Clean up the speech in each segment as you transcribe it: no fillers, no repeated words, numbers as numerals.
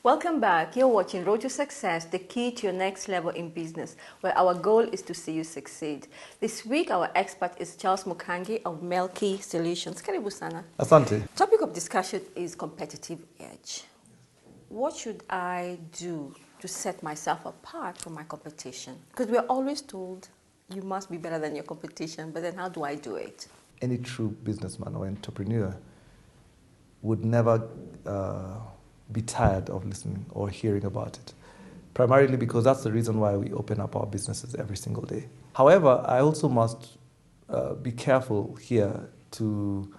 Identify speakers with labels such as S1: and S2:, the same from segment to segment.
S1: Welcome back. You're watching Road to Success, the key to your next level in business, where our goal is to see you succeed. This week, our expert is Charles Mukangi of Melky Solutions. Karibu sana.
S2: Asante.
S1: Topic of discussion is competitive edge. What should I do to set myself apart from my competition? Because we're always told you must be better than your competition, but then how do I do it?
S2: Any true businessman or entrepreneur would never be tired of listening or hearing about it, primarily because that's the reason why we open up our businesses every single day. However, I also must be careful here to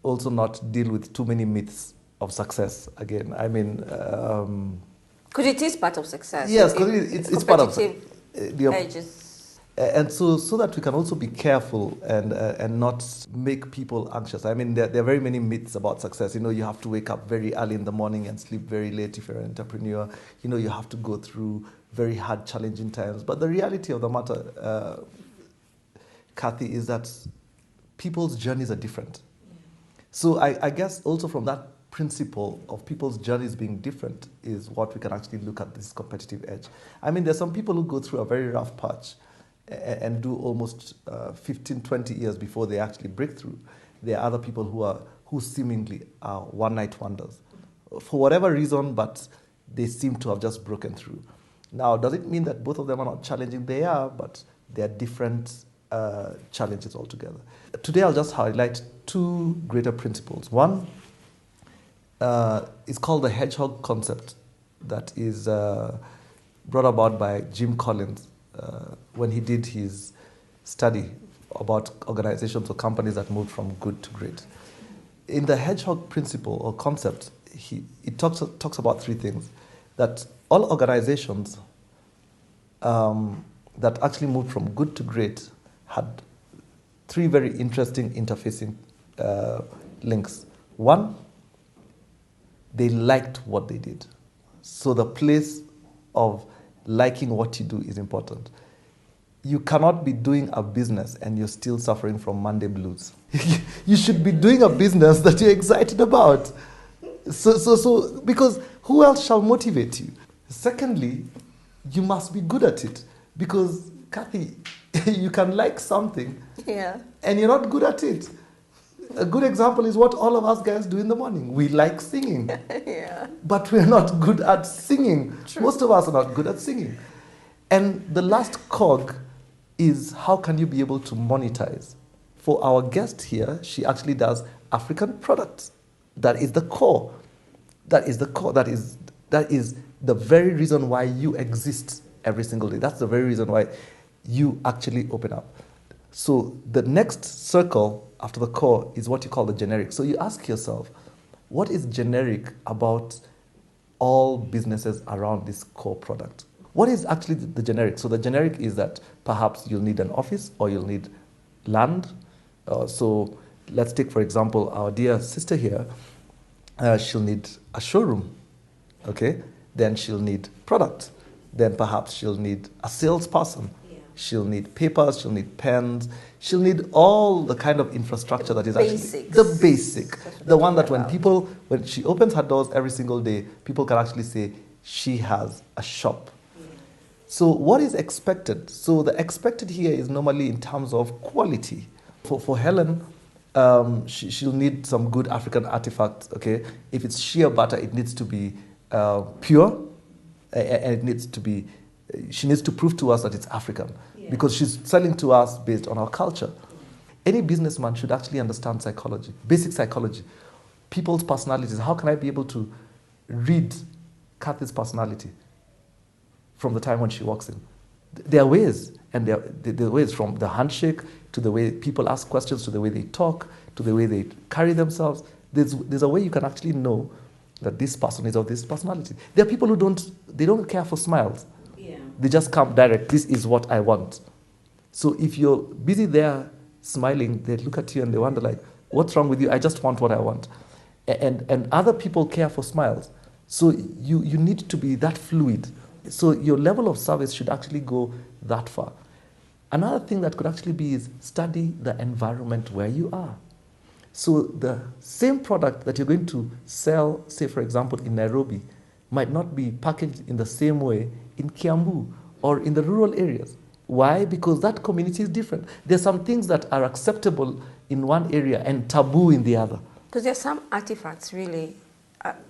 S2: also not deal with too many myths of success again. I mean...
S1: Because it is part of success.
S2: Yes, because it's part of
S1: the edges.
S2: And so that we can also be careful and not make people anxious. I mean, there are very many myths about success. You know, you have to wake up very early in the morning and sleep very late if you're an entrepreneur. You know, you have to go through very hard, challenging times. But the reality of the matter, Kathy, is that people's journeys are different. So I guess also from that principle of people's journeys being different is what we can actually look at this competitive edge. I mean, there's some people who go through a very rough patch and do almost 15, 20 years before they actually break through. There are other people who seemingly are one-night wonders. For whatever reason, but they seem to have just broken through. Now, does it mean that both of them are not challenging? They are, but they are different challenges altogether. Today, I'll just highlight two greater principles. One is called the hedgehog concept that is brought about by Jim Collins when he did his study about organizations or companies that moved from good to great. In the hedgehog principle or concept, it talks about three things. That all organizations that actually moved from good to great had three very interesting interfacing links. One, they liked what they did. So the place of liking what you do is important. You cannot be doing a business and you're still suffering from Monday blues. You should be doing a business that you're excited about. So because who else shall motivate you? Secondly, you must be good at it. Because, Kathy, you can like something and you're not good at it. A good example is what all of us guys do in the morning. We like singing, but we're not good at singing. True. Most of us are not good at singing. And the last cog is how can you be able to monetize? For our guest here, she actually does African products. That is the core. That is the core. That is the very reason why you exist every single day. That's the very reason why you actually open up. So the next circle after the core is what you call the generic. So you ask yourself, what is generic about all businesses around this core product? What is actually the generic? So the generic is that perhaps you'll need an office or you'll need land. So let's take, for example, our dear sister here. She'll need a showroom, okay? Then she'll need product. Then perhaps she'll need a salesperson. She'll need papers, she'll need pens, she'll need all the kind of infrastructure that is actually the basic. The one that when she opens her doors every single day, people can actually say she has a shop. So what is expected? So the expected here is normally in terms of quality. For Helen, she'll need some good African artifacts, okay? If it's shea butter, it needs to be pure, and it needs to be, she needs to prove to us that it's African because she's selling to us based on our culture. Any businessman should actually understand psychology, basic psychology, people's personalities. How can I be able to read Kathy's personality from the time when she walks in? There are ways, and there are ways from the handshake to the way people ask questions, to the way they talk, to the way they carry themselves. There's a way you can actually know that this person is of this personality. There are people who don't care for smiles. They just come direct. This is what I want. So if you're busy there smiling, they look at you and they wonder like, what's wrong with you? I just want what I want. And other people care for smiles. So you need to be that fluid. So your level of service should actually go that far. Another thing that could actually be is study the environment where you are. So the same product that you're going to sell, say for example in Nairobi, might not be packaged in the same way in Kiambu or in the rural areas. Why? Because that community is different. There's some things that are acceptable in one area and taboo in the other.
S1: Because there's some artifacts really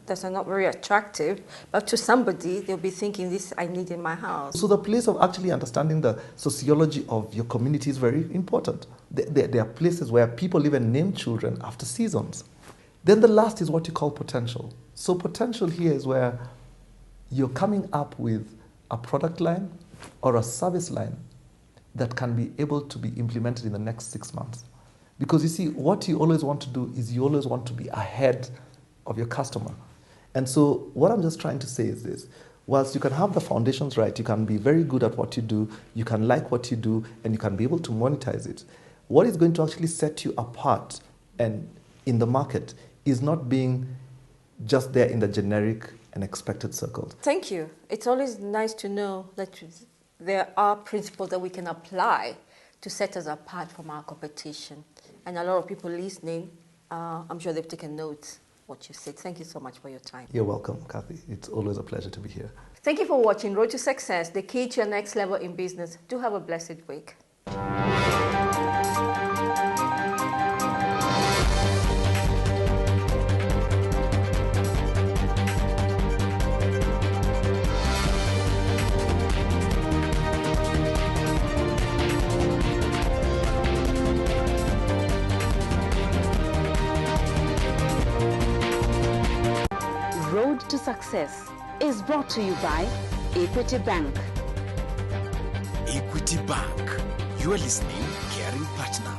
S1: that are not very attractive, but to somebody, they'll be thinking, this I need in my house.
S2: So the place of actually understanding the sociology of your community is very important. There are places where people even name children after seasons. Then the last is what you call potential. So potential here is where you're coming up with a product line or a service line that can be able to be implemented in the next 6 months. Because you see, what you always want to do is you always want to be ahead of your customer. And so what I'm just trying to say is this. Whilst you can have the foundations right, you can be very good at what you do, you can like what you do, and you can be able to monetize it. What is going to actually set you apart and in the market is not being just there in the generic and expected circles.
S1: Thank you. It's always nice to know that there are principles that we can apply to set us apart from our competition. And a lot of people listening, I'm sure they've taken notes what you said. Thank you so much for your time.
S2: You're welcome, Kathy. It's always a pleasure to be here.
S1: Thank you for watching Road to Success, the key to your next level in business. Do have a blessed week.
S3: Road to Success is brought to you by Equity Bank.
S4: Equity Bank, you are listening, caring partner.